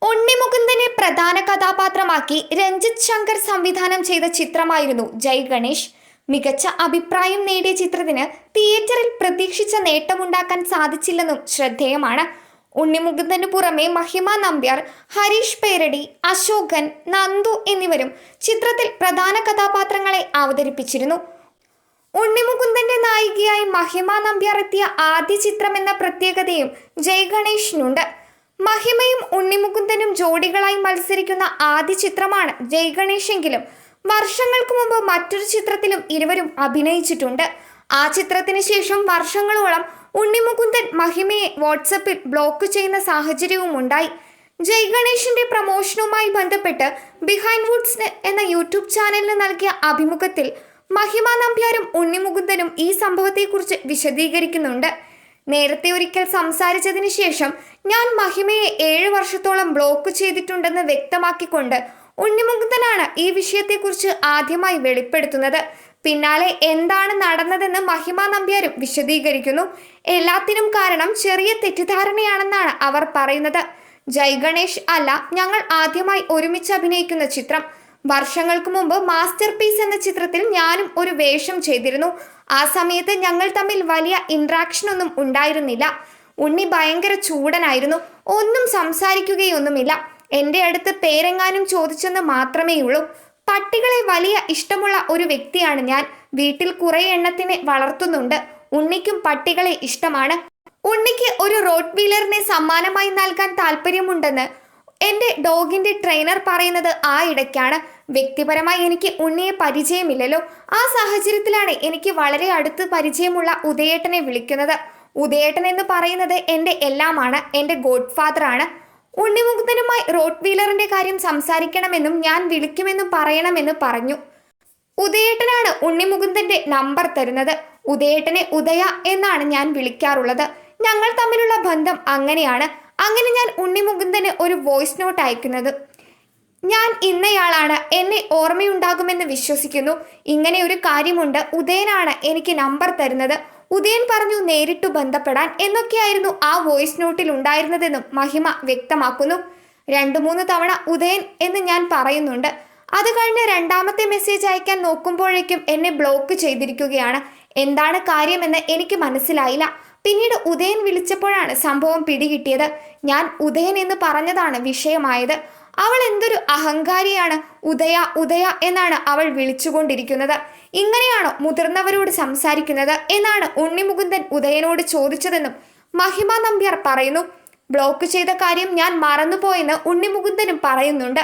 ഉണ്ണിമുകുന്ദനെ പ്രധാന കഥാപാത്രമാക്കി രഞ്ജിത്ത് ശങ്കർ സംവിധാനം ചെയ്ത ചിത്രമായിരുന്നു ജയ് ഗണേഷ്. മികച്ച അഭിപ്രായം നേടിയ ചിത്രത്തിന് തിയേറ്ററിൽ പ്രതീക്ഷിച്ച നേട്ടമുണ്ടാക്കാൻ സാധിച്ചില്ലെന്നും ശ്രദ്ധേയമാണ്. ഉണ്ണിമുകുന്ദനു പുറമെ മഹിമ നമ്പ്യാർ, ഹരീഷ് പേരടി, അശോകൻ, നന്ദു എന്നിവരും ചിത്രത്തിൽ പ്രധാന കഥാപാത്രങ്ങളെ അവതരിപ്പിച്ചിരുന്നു. ഉണ്ണിമുകുന്ദന്റെ നായികയായി മഹിമ നമ്പ്യാർ എത്തിയ ആദ്യ ചിത്രമെന്ന പ്രത്യേകതയും ജയ് ഗണേഷിനുണ്ട്. മഹിമയും ഉണ്ണിമുകുന്ദനും ജോഡികളായി മത്സരിക്കുന്ന ആദ്യ ചിത്രമാണ് ജയ് ഗണേഷ് എങ്കിലും വർഷങ്ങൾക്ക് മുമ്പ് മറ്റൊരു ചിത്രത്തിലും ഇരുവരും അഭിനയിച്ചിട്ടുണ്ട്. ആ ചിത്രത്തിന് ശേഷം വർഷങ്ങളോളം ഉണ്ണിമുകുന്ദൻ മഹിമയെ വാട്സപ്പിൽ ബ്ലോക്ക് ചെയ്യുന്ന സാഹചര്യവും ഉണ്ടായി. ജയ് ഗണേഷിന്റെ പ്രമോഷനുമായി ബന്ധപ്പെട്ട് ബിഹൈൻഡ് വുഡ്സ് എന്ന യൂട്യൂബ് ചാനലിന് നൽകിയ അഭിമുഖത്തിൽ മഹിമ നമ്പ്യാരും ഉണ്ണിമുകുന്ദനും ഈ സംഭവത്തെക്കുറിച്ച് വിശദീകരിക്കുന്നുണ്ട്. നേരത്തെ ഒരിക്കൽ സംസാരിച്ചതിന് ശേഷം ഞാൻ മഹിമയെ 7 വർഷത്തോളം ബ്ലോക്ക് ചെയ്തിട്ടുണ്ടെന്ന് വ്യക്തമാക്കിക്കൊണ്ട് ഉണ്ണിമുകുന്ദനാണ് ഈ വിഷയത്തെക്കുറിച്ച് ആദ്യമായി വെളിപ്പെടുത്തുന്നത്. പിന്നാലെ എന്താണ് നടന്നതെന്ന് മഹിമ നമ്പ്യാരും വിശദീകരിക്കുന്നു. എല്ലാത്തിനും കാരണം ചെറിയ തെറ്റിദ്ധാരണയാണെന്നാണ് അവർ പറയുന്നത്. ജയ് ഗണേഷ് അല്ല ഞങ്ങൾ ആദ്യമായി ഒരുമിച്ച് അഭിനയിക്കുന്ന ചിത്രം. വർഷങ്ങൾക്ക് മുമ്പ് മാസ്റ്റർ പീസ് എന്ന ചിത്രത്തിൽ ഞാനും ഒരു വേഷം ചെയ്തിരുന്നു. ആ സമയത്ത് ഞങ്ങൾ തമ്മിൽ വലിയ ഇന്ററാക്ഷൻ ഒന്നും ഉണ്ടായിരുന്നില്ല. ഉണ്ണി ഭയങ്കര ചൂടനായിരുന്നു, ഒന്നും സംസാരിക്കുകയൊന്നുമില്ല. എൻ്റെ അടുത്ത് പേരെങ്ങാനും ചോദിച്ചെന്ന് മാത്രമേ ഉള്ളൂ. പട്ടികളെ വലിയ ഇഷ്ടമുള്ള ഒരു വ്യക്തിയാണ് ഞാൻ. വീട്ടിൽ കുറെ എണ്ണത്തിനെ വളർത്തുന്നുണ്ട്. ഉണ്ണിക്കും പട്ടികളെ ഇഷ്ടമാണ്. ഉണ്ണിക്ക് ഒരു റോട്ട് വീലറിനെ സമ്മാനമായി നൽകാൻ താല്പര്യമുണ്ടെന്ന് എൻ്റെ ഡോഗിൻ്റെ ട്രെയിനർ പറയുന്നത് ആ ഇടയ്ക്കാണ്. വ്യക്തിപരമായി എനിക്ക് ഉണ്ണിയെ പരിചയമില്ലല്ലോ. ആ സാഹചര്യത്തിലാണ് എനിക്ക് വളരെ അടുത്ത് പരിചയമുള്ള ഉദയേട്ടനെ വിളിക്കുന്നത്. ഉദയേട്ടൻ എന്ന് പറയുന്നത് എൻ്റെ എല്ലാമാണ്, എൻ്റെ ഗോഡ് ഫാദർ ആണ്. ഉണ്ണിമുകുന്ദനുമായി റോട്ട് വീലറിൻ്റെ കാര്യം സംസാരിക്കണമെന്നും ഞാൻ വിളിക്കുമെന്നും പറയണമെന്ന് പറഞ്ഞു. ഉദയേട്ടനാണ് ഉണ്ണിമുകുന്ദന്റെ നമ്പർ തരുന്നത്. ഉദയേട്ടനെ ഉദയ എന്നാണ് ഞാൻ വിളിക്കാറുള്ളത്. ഞങ്ങൾ തമ്മിലുള്ള ബന്ധം അങ്ങനെയാണ്. അങ്ങനെ ഞാൻ ഉണ്ണിമുകുന്ദന് ഒരു വോയിസ് നോട്ട് അയക്കുന്നത്. ഞാൻ ഇന്നയാളാണ്, എന്നെ ഓർമ്മയുണ്ടാകുമെന്ന് വിശ്വസിക്കുന്നു. ഇങ്ങനെ ഒരു കാര്യമുണ്ട്, ഉദയനാണ് എനിക്ക് നമ്പർ തരുന്നത്. ഉദയൻ പറഞ്ഞു നേരിട്ടു ബന്ധപ്പെടാൻ എന്നൊക്കെയായിരുന്നു ആ വോയിസ് നോട്ടിൽ ഉണ്ടായിരുന്നതെന്നും മഹിമ വ്യക്തമാക്കുന്നു. 2-3 തവണ ഉദയൻ എന്ന് ഞാൻ പറയുന്നുണ്ട്. അത് കഴിഞ്ഞ് രണ്ടാമത്തെ മെസ്സേജ് അയക്കാൻ നോക്കുമ്പോഴേക്കും എന്നെ ബ്ലോക്ക് ചെയ്തിരിക്കുകയാണ്. എന്താണ് കാര്യമെന്ന് എനിക്ക് മനസ്സിലായില്ല. പിന്നീട് ഉദയൻ വിളിച്ചപ്പോഴാണ് സംഭവം പിടികിട്ടിയത്. ഞാൻ ഉദയൻ എന്ന് പറഞ്ഞതാണ് വിഷയമായത്. അവൾ എന്തൊരു അഹങ്കാരിയാണ്, ഉദയ ഉദയ എന്നാണ് അവൾ വിളിച്ചുകൊണ്ടിരിക്കുന്നത്. ഇങ്ങനെയാണോ മുതിർന്നവരോട് സംസാരിക്കുന്നത് എന്നാണ് ഉണ്ണിമുകുന്ദൻ ഉദയനോട് ചോദിച്ചതെന്നും മഹിമ നമ്പ്യാർ പറയുന്നു. ബ്ലോക്ക് ചെയ്ത കാര്യം ഞാൻ മറന്നുപോയെന്ന് ഉണ്ണിമുകുന്ദനും പറയുന്നുണ്ട്.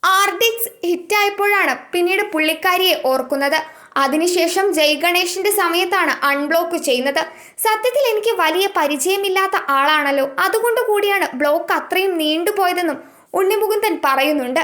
ആർഡിക്സ് ഹിറ്റായപ്പോഴാണ് പിന്നീട് പുള്ളിക്കാരിയെ ഓർക്കുന്നത്. അതിനുശേഷം ജയ് ഗണേഷിന്റെ സമയത്താണ് അൺബ്ലോക്ക് ചെയ്യുന്നത്. സത്യത്തിൽ എനിക്ക് വലിയ പരിചയമില്ലാത്ത ആളാണല്ലോ, അതുകൊണ്ട് കൂടിയാണ് ബ്ലോക്ക് അത്രയും നീണ്ടുപോയതെന്നും ഉണ്ണിമുകുന്ദൻ പറയുന്നുണ്ട്.